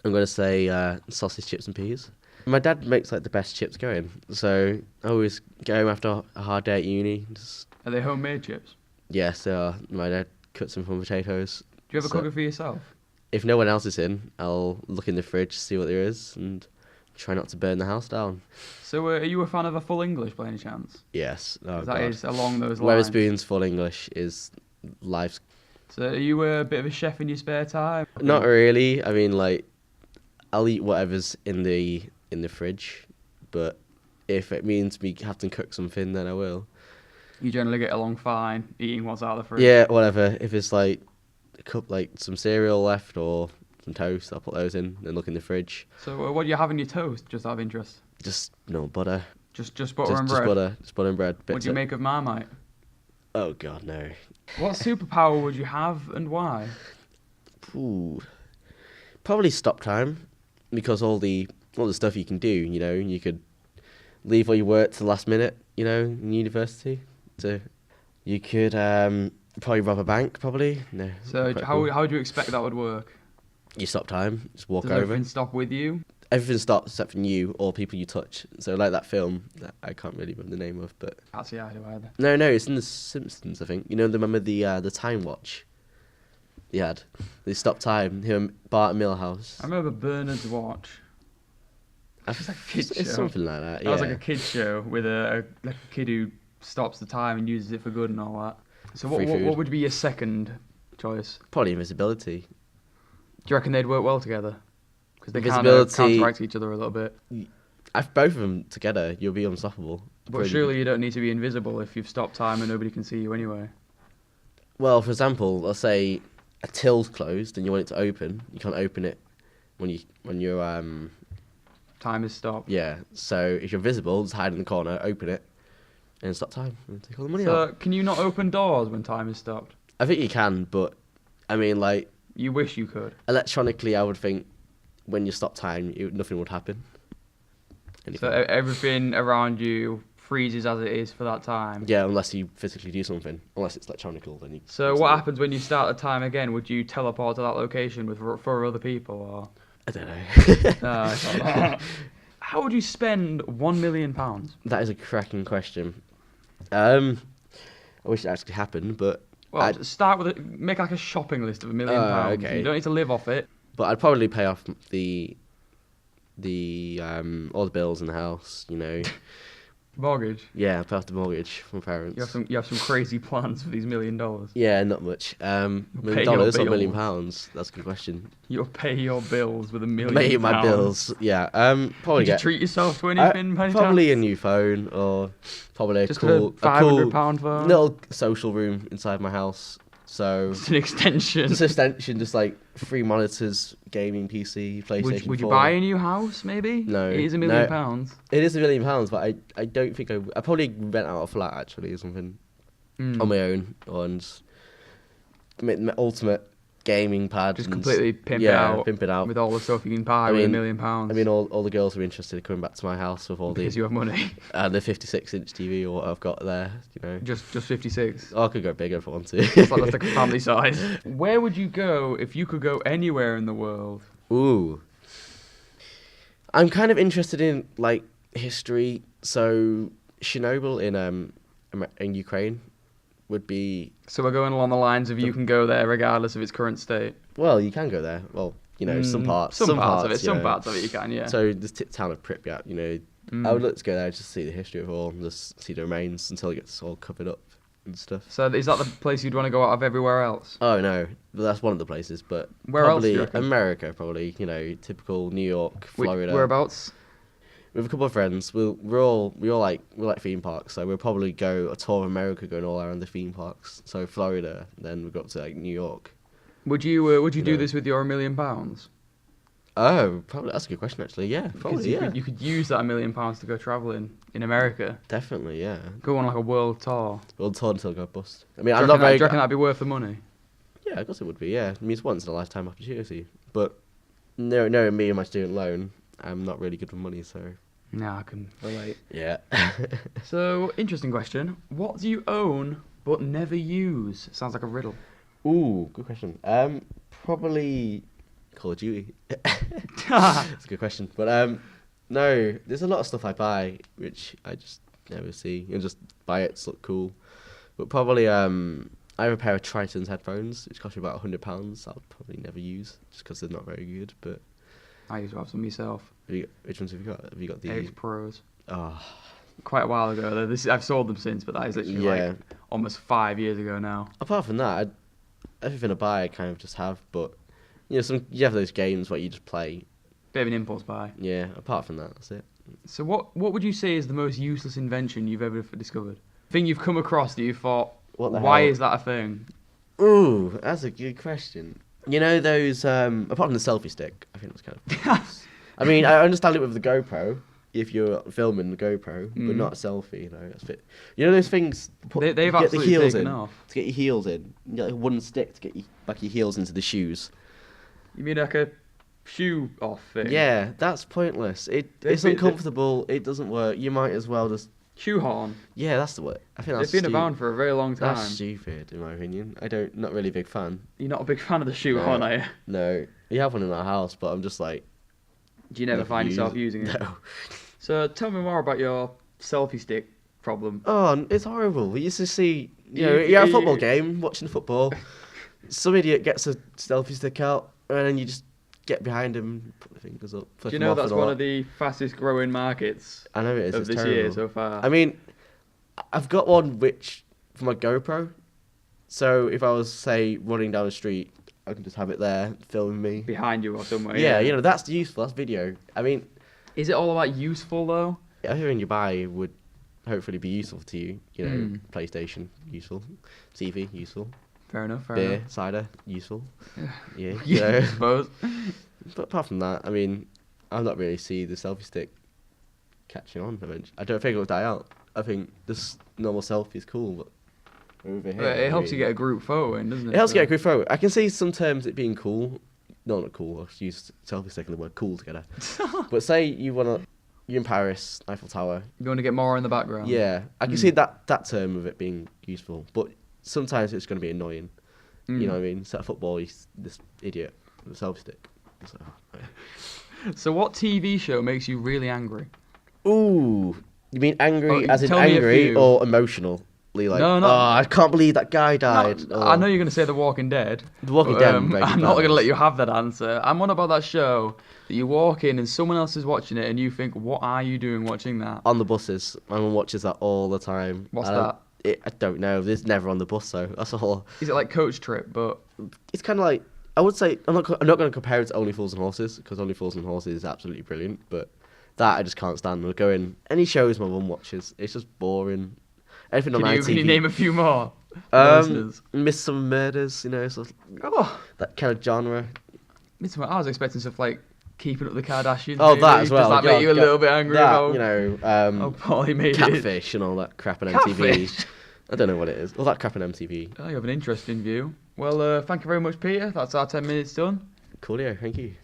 I'm gonna say sausage, chips, and peas. My dad makes like the best chips going, so I always go home after a hard day at uni. Just Are they homemade chips? yes, my dad cuts them from potatoes. Do you ever So cook it for yourself? if no one else is in, I'll look in the fridge, see what there is, and try not to burn the house down. So, are you a fan of a full English by any chance? Yes. Oh 'Cause that God. is along those lines. Weatherspoon's full English is life's. So, are you a bit of a chef in your spare time? Not really. I mean, like, I'll eat whatever's in the fridge, but if it means me having to cook something, then I will. You generally get along fine eating what's out of the fridge. Yeah, whatever. If it's like a cup, like some cereal left or some toast, I'll put those in and look in the fridge. So, what do you have in your toast? Just out of interest. Just no butter. Just butter and Just bread. butter. Just butter and bread. What do you make of Marmite? Oh God, no. What superpower would you have and why? Ooh. Probably stop time, because all the stuff you can do. You could leave all your work to the last minute. In university. You could probably rob a bank. Probably no. So, quite how cool. how do you expect that would work? You stop time, just walk Does over. everything stop with you? Everything stops except from you or people you touch. So like that film that I can't really remember the name of, but Can't see eye to either. no, it's in The Simpsons, I think. Remember the time watch they had? They stopped time. Him, Bart, and Milhouse. I remember Bernard's Watch. It's like a kid's It's show. something like that. That Yeah. was like a kid's show with a kid who stops the time and uses it for good and all that. So Free what food. would be your second choice? Probably invisibility. Do you reckon they'd work well together? Because they kind of Invisibility- counteract each other a little bit. If both of them together, you'll be unstoppable. But Pretty- surely you don't need to be invisible if you've stopped time and nobody can see you anyway. Well, for example, let's say a till's closed and you want it to open. You can't open it when you're Time is stopped. yeah. So if you're visible, just hide in the corner, open it, and stop time and take all the money So out. can you not open doors when time is stopped? I think you can, but I mean, like You wish you could. electronically, I would think when you stop time, nothing would happen. So everything around you freezes as it is for that time. Yeah, unless you physically do something. Unless it's electronical, then you. So what happens when you start the time again? Would you teleport to that location for other people, or? I don't know. How would you spend £1 million? That is a cracking question. I wish it actually happened, but Well, start with make like a shopping list of £1 million. Okay. You don't need to live off it. I'd probably pay off the all the bills in the house. Mortgage. Yeah, pay off the mortgage from parents. You have some crazy plans for these $1 million. Yeah, not much. $1 pay million your or £1 million bills. pounds? That's a good question. You'll pay your bills with £1 million. Pay my bills. Yeah. Probably Would you get treat yourself to anything? by any probably a chance? new phone or probably a Just cool a £500 phone. little social room inside my house. So Just an extension. just extension, just like 3 monitors, gaming PC, PlayStation. Would you 4. buy a new house? Maybe. No, It is £1 no. million. It is £1 million, but I don't think I probably rent out a flat actually or something Mm. on my own and just make my ultimate gaming pad. Just and completely pimp pimp it out. with all the stuff you can buy I with mean- £1 million. I mean, all the girls are interested in coming back to my house with all because you have money. the 56-inch TV or what I've got there. just 56. I could go bigger if I want to. That's like a family size. Where would you go if you could go anywhere in the world? Ooh. I'm kind of interested in like history, so Chernobyl in Ukraine would be So we're going along the lines of you can go there regardless of its current state. well, you can go there. Well, some parts, Some parts of it. you Some know. parts of it you can. Yeah. So the town of Pripyat, Mm. I would like to go there just to see the history of it all and just see the remains until it gets all covered up and stuff. So is that the place you'd want to go out of everywhere else? Oh no, well, that's one of the places, but Where else do probably you reckon? America, probably. Typical New York, Florida. Whereabouts? With a couple of friends, we like theme parks, so we'll probably go a tour of America, going all around the theme parks. So Florida, then we go up to like New York. Would you do know. this with your £1 million? Oh, probably that's a good question actually. Yeah, Because probably yeah, you could use that £1 million to go travelling in America. definitely yeah. Go on like a world tour. We'll tour until I go bust. I mean, Do you I'm reckon not very. do you reckon that'd be worth the money? Yeah, I guess it would be. Yeah, I mean, it's once in a lifetime opportunity. But knowing me and my student loan, I'm not really good with money, so Nah, I can relate. yeah. So, interesting question. What do you own but never use? Sounds like a riddle. Ooh, good question. Probably Call of Duty. That's a good question. But no, there's a lot of stuff I buy which I just never see. You just buy it to look cool. But probably I have a pair of Triton's headphones, which cost me about £100. I'll probably never use just because they're not very good. But I used to have some myself. which ones have you got? Have you got the? X Pros. Oh, Quite a while ago. I've sold them since, but that is literally like almost 5 years ago now. apart from that, everything I buy I kind of just have. But you know, you have those games where you just play. Bit of an impulse buy. Yeah. Apart from that, that's it. So what would you say is the most useless invention you've ever discovered? Thing you've come across that you thought, why is that a thing? Ooh, that's a good question. You know those apart from the selfie stick, I think that's kind of. I mean, I understand it with the GoPro if you're filming the GoPro, but not a selfie. You know, that's fit. You know those things. They've get the absolutely heels taken in off. to get your heels in. You get like a wooden stick to get your heels into the shoes. You mean like a shoe off thing? Yeah, that's pointless. It's uncomfortable. It doesn't work. You might as well just. Shoehorn. Yeah, that's the word. I think that's. They've been around for a very long time. That's stupid, in my opinion. Not really a big fan. You're not a big fan of the shoehorn, are you? No, we have one in our house, but I'm just like. Do you never find yourself using it? No. So tell me more about your selfie stick problem. Oh, it's horrible. We used to see, you're at a football game, watching football. Some idiot gets a selfie stick out, and then you just get behind him, put the fingers up. Do you know that's one of the fastest growing markets I know it is. of It's this terrible. year so far? I mean, I've got one for my GoPro. So if I was, say, running down the street, I can just have it there filming me. Behind you or somewhere. Yeah, that's useful. That's video. I mean, is it all about useful though? everything you buy would hopefully be useful to you. You know, PlayStation, useful. TV, useful. Fair enough. Beer, cider, useful. Yeah, Yeah, I suppose. But apart from that, I mean, I've not really seen the selfie stick catching on eventually. I don't think it will die out. I think this normal selfie is cool, but over here, It helps you get a group photo in, doesn't it? It helps you get a good photo. I can see some terms it being cool. No, not cool. I'll use selfie stick and the word cool together. But say you're in Paris, Eiffel Tower. You want to get more in the background. Yeah, I can see that term of it being useful, but sometimes it's going to be annoying. You know what I mean? Set a football, this idiot with a selfie stick. So what TV show makes you really angry? Ooh, you mean angry as in tell me a angry few. or emotionally? Like, No, no. oh, I can't believe that guy died. I know you're going to say The Walking Dead. The Walking Dead. I'm not going to let you have that answer. I'm on about that show that you walk in and someone else is watching it and you think, what are you doing watching that? On the buses, my mum watches that all the time. What's that? I don't know. It's never on the bus, so that's all. Is it like Coach Trip, but... It's kind of like, I would say, I'm not going to compare it to Only Fools and Horses, because Only Fools and Horses is absolutely brilliant, but that I just can't stand. We're going, any shows my mum watches, it's just boring. Everything on my TV. Can you name a few more? Midsummer Murders, sort of that kind of genre. I was expecting stuff like Keeping Up with the Kardashians. Oh, maybe. that as well. Does that make you a little bit angry that, about... how poorly made it. Catfish and all that crap on MTV. Catfish? I don't know what it is. All that crap on MTV. Oh, you have an interesting view. Well, thank you very much, Peter. That's our 10 minutes done. Coolio, thank you.